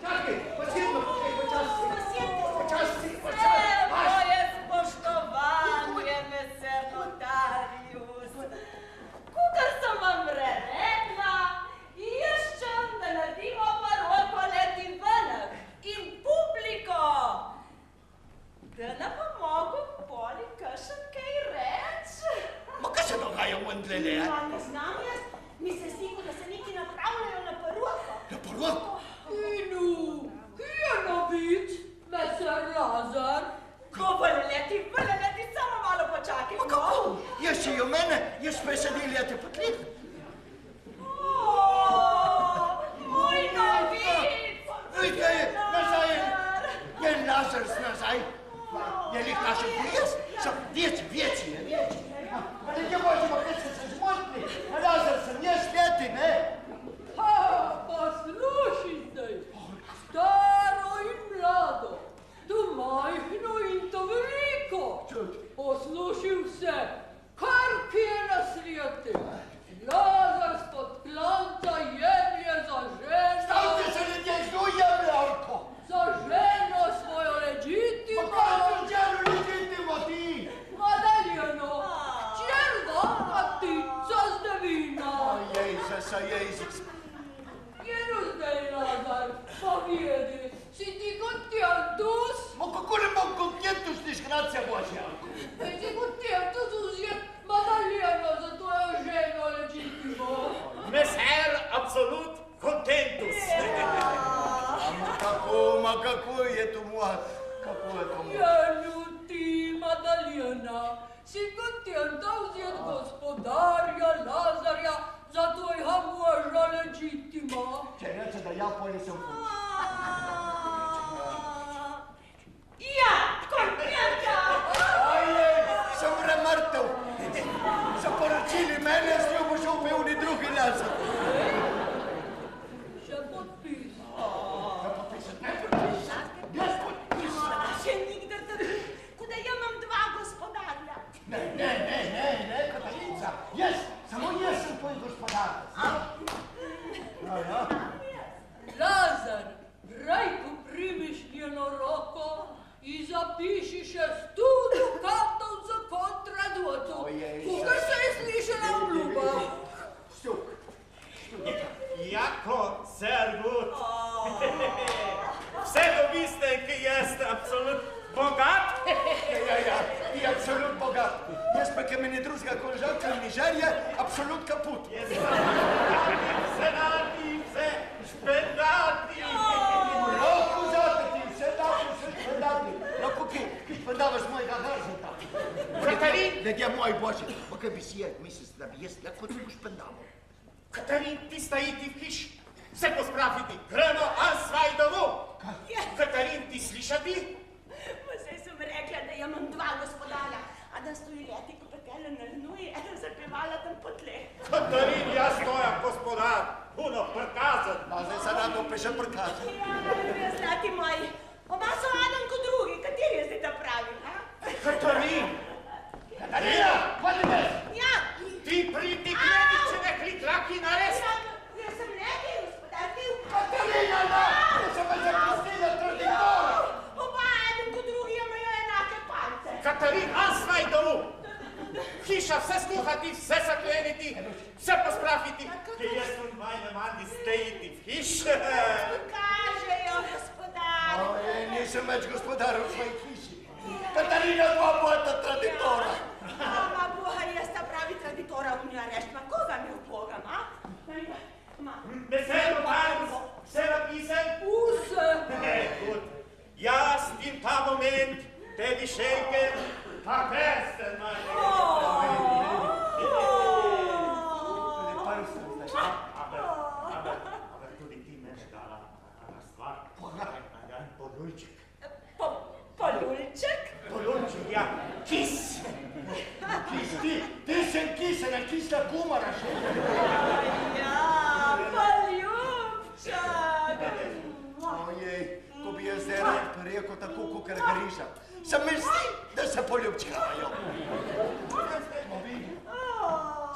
Čakaj, posebno, počasi. Počasi. Moje spoštovanje, meser notarius. Kukar sem vam rekla, iščem, da naredimo paroko leti venek in publiko. Da nam bo mogel poli kakšen kaj reči. Ma kaj se dogaja vendle? Ne znam jaz, mi se zdi, da se neki napravljajo na paroko. Na paroko? Inu, ki je nabit, meser Lazar? Ko veleti, samo malo počakaj. Ma kako? Jaz še jo mene, jaz pa se deljate potlik. Moj nabit! Vidite, nazaj je Lazar nazaj. Je li naše prijez? Sam vjeci. Pa nekje možemo, kaj se zmotni. Lazar sem jaz sveti, ne? Poslušajte, staro in mlado, to majhno in to veliko. Poslušaj vse, kar ki je na sveti. Lazar spod klanca jemlje za ženo. Stavite se ljudje, kdo jemlje alko? Za ženo svojo legitimo. Pa kaj to ženo legitimo ti? Madaljeno, červa matica zdevina. Jezus. Jeno zdaj, Lazar, povedi, si ti kontentus? Ma kako ne bom kontentus, niš gracija Božja? Si kontentus vzjet Madaljeno za tvojo ženo legitimo. Meser absolut contentus. Ma kako je to moja? Jenu ti, Madaljena, si kontenta vzjet gospodarja Lazarja za tvojega moža legitima. Če reče, da ja poli sem pol. Ja, kontenta! Sem premrtev. So poročili mene, s njo bo šel pevni drugi Lazar. Še podpis. Jaz podpisam. Še nikdar tako, kot da imam dva gospodarja. Ne, Katarinca. Samo jaz sem tvoj gospodar. Ja. Lazar, rajko primiš njeno roko i zapiši še 100 dukatov za kontradvocov. Kukaj se je slišala obljuba? Stuk. Jako, ser gut. Vse dobiste, ki jeste absolut bogat. Ja, ti absolut bogat. Jaz pa, ki me ni drugega konžavka in nižerje, absolut kaput. Vse dati, vse špendati. Lahko zate ti, vse špendati. Lahko ki špendavaš mojega garzeta. Katarin! Ljudje moji Boži, pa kaj bi si jaz mislil, da bi jaz lahko tako špendaval? Katarin, ti sta iti v hiš, vse pospraviti, gremo asvaj domov. Katarin, ti slišati? Pa saj sem rekla, da imam dva gospodarja, a da stoji leti, ko petele na lnuji, ena zapevala tam po tleh. Katarin, jaz stojam gospodar, puno prkazan. A zdaj se nam opet še prikazal. Ja, zlati moji, oba so Adam kot drugi, kateri je zdaj ta pravi, a? Katarin! Katarina, hvala me! Ja! Ti pridi k meni, če ne kliklaki nares! Jaz sem nekaj gospodarjev. Katarina, da! Jaz sem me zapustila traditora! Oba Adam kot drugi imajo enake palce. Katarin, asvaj domov! Hiša, vse sluhati, vse zakleniti, vse pospraviti. Ki jaz sem vajne mandi stejiti v hiš. Kažejo, gospodar. Nisem več gospodar v svoji hiši. Katarina, dva bojta traditora. Mama Boga, jaz ta pravi traditora v njo rešt, ma koga mi upogam, a? Veselo, Marus, vse napisem? Vse. Gut. Jaz in ta moment tebi šejkem, pa pesten, majne. Aber tudi ti meš dala na stvar. Polulček. Polulček? Polulček, ja. Kis. Ti sem kisena, kisla kumara še. Ja, poljubčak. Ojej, ko bi jaz zdaj rekel tako, kakor griša. Se mi zdi, da se poljubčkavajo.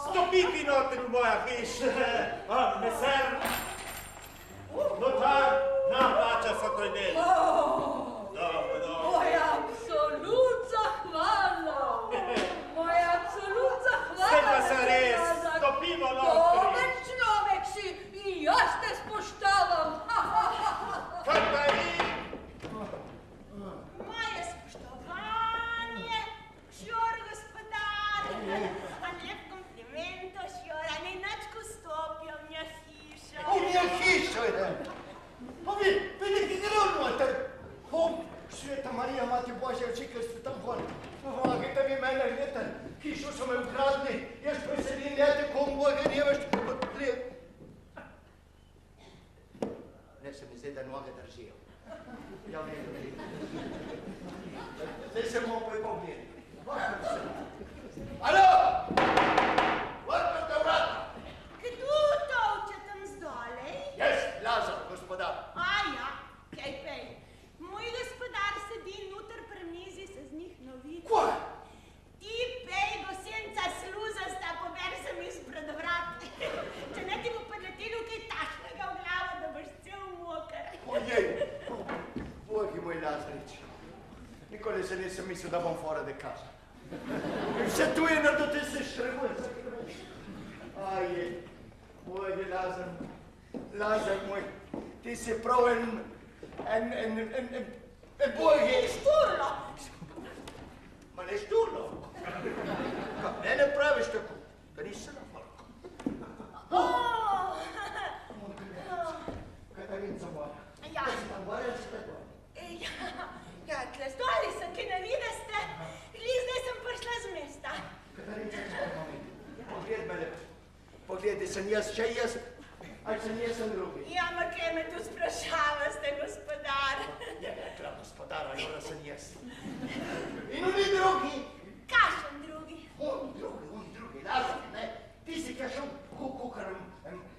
Stopiti noter v moja hiš. Meser, notar, napad. Sveta Marija, Mati Božja, vsi, ki ste tam gor, pomagajte mi mene, leta, hišo so me ukradli, jaz presedim leta, kom Boga, ne veš, ne se mi zdaj, da noge držijo. Ja, vem. Zdaj se bomo pa pogledali. Alo! Odprite vrata! Kdo tolče tam zdolej? Jaz, Lazar, gospodar. Ja, kaj pej. Moj gospodar sedi noter pri mizi, se z njih novica. Kaj? Ti pej, bo senca sluzasta, pober se mi izpred vrat. Če ne ti bo podletelo kaj tašnega v glavo, da boš cel moker. Ojej, Bogi moj Lazarič. Nikoli se nisem mislil, da bom fora de casa. Vse tu je na to, ti se štrebuje. Ajej, Bogi Lazar, Lazar moj, ti si prav en Bogi. Šturlo! Ma ne šturlo. Ne, ne praviš tako, da nisi na falko. Katarinca moja. Ja. Si tam gore ali si tam gore? Ja, tle zdoli sem, ki ne videste. Zdaj sem prišla z mesta. Katarinca, pogled me lepo. Pogledi, sem jaz še jaz, ali sem jaz sem drugi? Ja, ma kaj me tu sprašavaste, gospodar? Je rekla gospodara, jora sem jaz. In oni drugi? Kašen drugi? On drugi, Lazar, ne? Ti si kaj šel kukar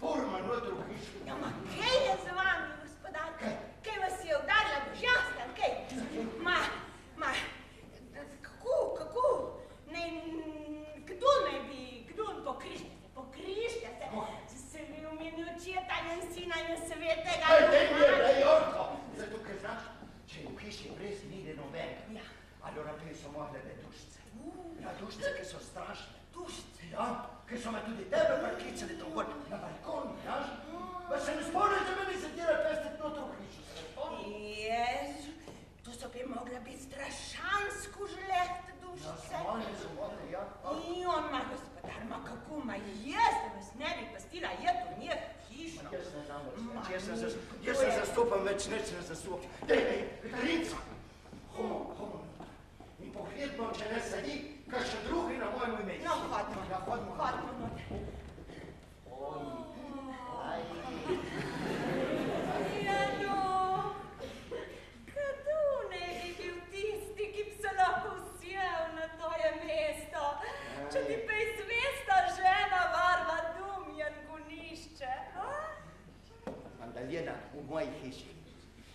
purman noter v hišu. Ja, ma kaj je z vami, gospodar? Kaj vas je udarila božjanska, kaj? Kako? Kdo pokrižite se? Se vi v meni očeta in sina in svetega. Daj, Jorko! Zato, ker znaš, če je v hiši brez nigde nobenega. Ja. Allora te so mogle te dušice. Ja, dušice, ki so strašne. Dušice? Ja, ki so me tudi tebe priklicali to gor na balkon, znaš? Pa se ne spomniš, da me nisi tira pestit noter v hišu, se ne spomniš? Jezu, to so bi mogla biti strašansko žlehte dušice. Ja, so mogle, ja. I on, ma gospodar, ma kako, ma jaz da vas ne bi pastila, je to nije hišno. Jaz ne znam več, jaz se zastopam več, neč ne zastopam. Dej, Katarinca! Homo. In pogledno, če ne sedi, kakšen drugi na mojem imenu. No, hodimo. Ja, hodimo. Hodimo noter. Ja, no. Kdo ne bi bil tisti, ki bi se lahko vsijel na tvoje mesto? Če ti pej zvesta žena varva Dumjan gonišče, Mandaljena, v moji hiši.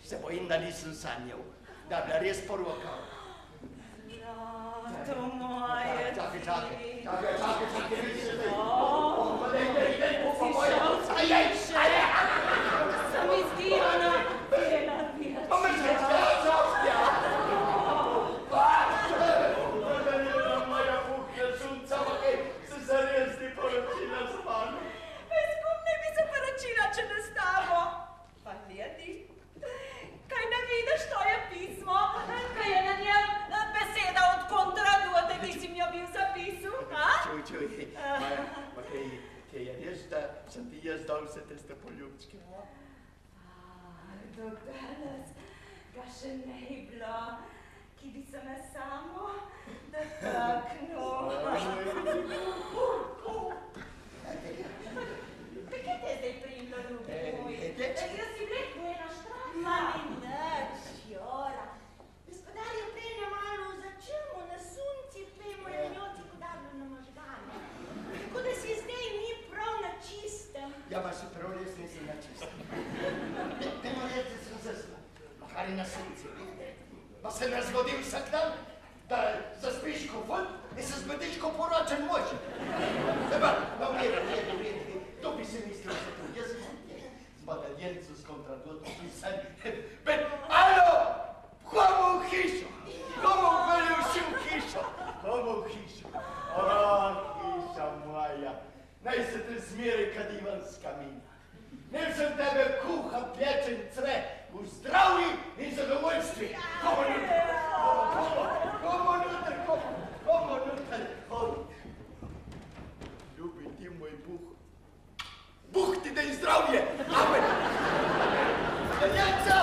Se bojim, da nisem sanjal, da bi bila res poroka. to moje Čakaj, vidi se zdaj. O, Dej, si šel tiše. Se mi zdi, ona bela vječka. Pa me Sofja! Mandaljena moja puhna sunca, se zares ti poročila z mano. Skup ne bi se poročila, če ne s tabo. Pa ledi, kaj ne vidiš, to je pismo, kaj je na njem beseda od kontraduote, ki si mi jo bil zapisal, ha? Čuj, pa kaj je res, da sem ti jaz dal vse tiste poljubčke? Do danes ga še ne je bilo, ki bi se me samo dotaknil. Kaj te je zdaj primilo, ljubi moj? Jaz si vlekel ena štrah. Ma ni nič, Jora. Gospodar je prej malo začel na sunci, prej mu je njoti udarilo na možgane. Tako da si zdaj ni prav na čistem. Ja, pa se prav res nisem na čistem. Temo reči, da sem zasla, makar na sunci. Pa se ne zgodi vsak dan, da zaspiš ko fund in se zbudiš ko poročen mož. Eba, no, vredi. To bi si mislil, da to jaz z Madaljencu s kontradotom pisali. Bet, alo, komu v hišo? Komu velju si v hišo? Komu v hišo? Hiša moja, naj se te zmeri kad Ivan z kamina. Naj sem tebe kuha, pečen cre, v zdravji in zadovoljstvi. Komu noter, ljubi ti moj Bog. Bog ti daj zdravje! Amen! Daljenca!